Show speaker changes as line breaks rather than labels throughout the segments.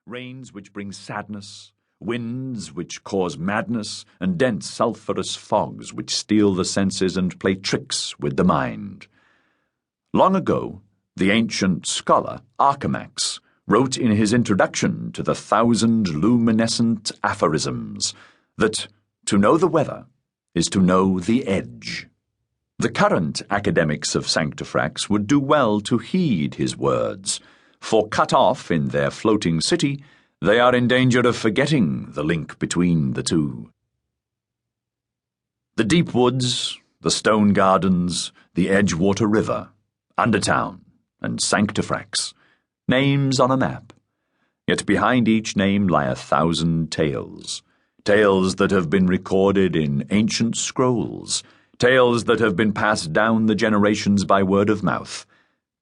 rains which bring sadness, winds which cause madness, and dense sulphurous fogs which steal the senses and play tricks with the mind. Long ago, the ancient scholar Archimax wrote in his introduction to the 1,000 luminescent aphorisms that to know the weather is to know the edge. The current academics of Sanctaphrax would do well to heed his words, for cut off in their floating city, they are in danger of forgetting the link between the two. The Deepwoods, the Stone Gardens, the Edgewater River, Undertown, and Sanctaphrax, names on a map. Yet behind each name lie 1,000 tales, tales that have been recorded in ancient scrolls, tales that have been passed down the generations by word of mouth,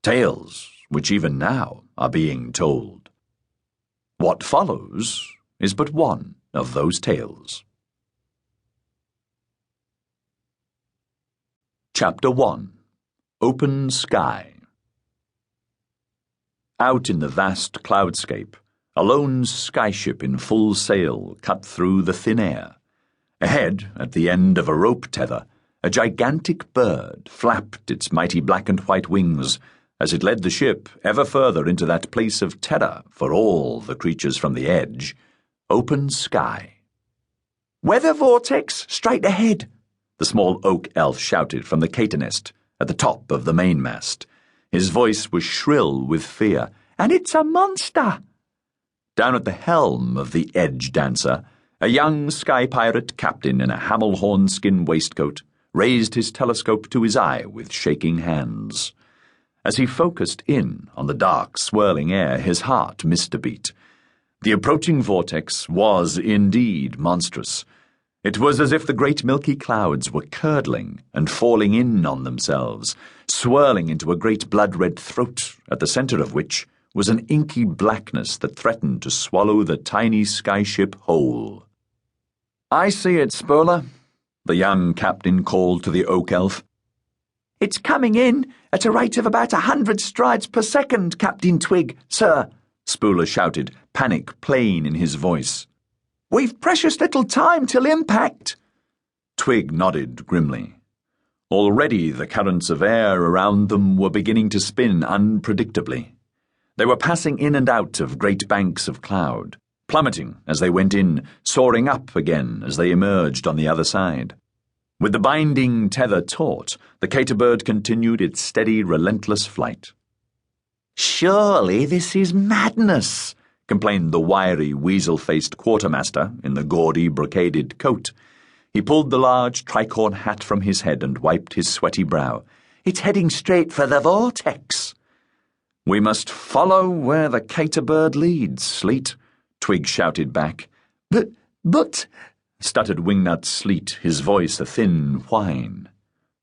tales which even now are being told. What follows is but one of those tales. Chapter 1. Open Sky. Out in the vast cloudscape, a lone skyship in full sail cut through the thin air. Ahead, at the end of a rope tether, a gigantic bird flapped its mighty black and white wings as it led the ship ever further into that place of terror for all the creatures from the edge, open sky. "Weather vortex straight ahead," the small oak elf shouted from the catenest at the top of the mainmast. His voice was shrill with fear. "And it's a monster!" Down at the helm of the Edge Dancer, a young sky pirate captain in a hamel-horn skin waistcoat raised his telescope to his eye with shaking hands. As he focused in on the dark, swirling air, his heart missed a beat. The approaching vortex was indeed monstrous. It was as if the great milky clouds were curdling and falling in on themselves, swirling into a great blood-red throat, at the center of which was an inky blackness that threatened to swallow the tiny skyship whole. "I see it, Spoiler," the young captain called to the oak elf. "It's coming in at a rate of about 100 strides per second, Captain Twig, sir," Spoiler shouted, panic plain in his voice. "We've precious little time till impact." Twig nodded grimly. Already the currents of air around them were beginning to spin unpredictably. They were passing in and out of great banks of cloud, plummeting as they went in, soaring up again as they emerged on the other side. With the binding tether taut, the caterbird continued its steady, relentless flight. "Surely this is madness," complained the wiry, weasel-faced quartermaster in the gaudy, brocaded coat. He pulled the large tricorn hat from his head and wiped his sweaty brow. "It's heading straight for the vortex." "We must follow where the caterbird leads, Sleet," Twig shouted back. But, stuttered Wingnut Sleet, his voice a thin whine.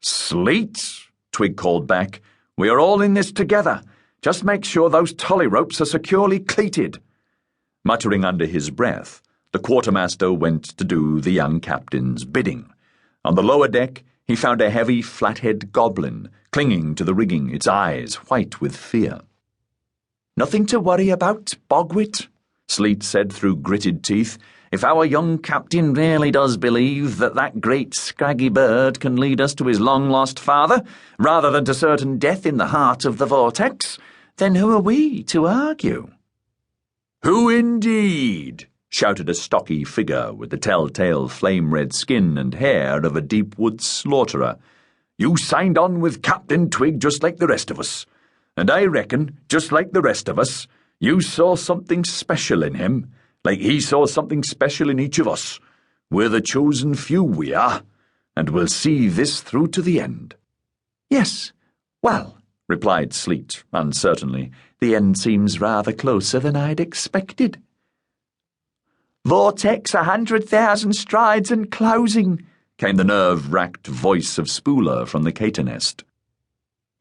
"Sleet," Twig called back, "we are all in this together. Just make sure those tolly ropes are securely cleated." Muttering under his breath, the quartermaster went to do the young captain's bidding. On the lower deck, he found a heavy, flathead goblin clinging to the rigging, its eyes white with fear. "Nothing to worry about, Bogwit," Sleet said through gritted teeth. "If our young captain really does believe that great scraggy bird can lead us to his long-lost father, rather than to certain death in the heart of the vortex, then who are we to argue?" "Who indeed?" shouted a stocky figure with the telltale flame-red skin and hair of a Deepwoods slaughterer. "You signed on with Captain Twig just like the rest of us. And I reckon, just like the rest of us, you saw something special in him, like he saw something special in each of us. We're the chosen few, we are, and we'll see this through to the end." "Yes, well," replied Sleet uncertainly, "the end seems rather closer than I'd expected." "Vortex 100,000 strides and closing," came the nerve-racked voice of Spooler from the catenest.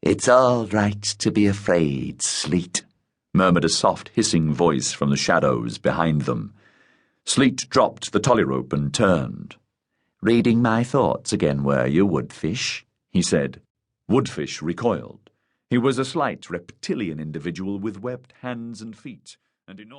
"It's all right to be afraid, Sleet," murmured a soft hissing voice from the shadows behind them. Sleet dropped the tolly rope and turned. "Reading my thoughts again, were you, Woodfish?" he said. Woodfish recoiled. He was a slight reptilian individual with webbed hands and feet, and enormous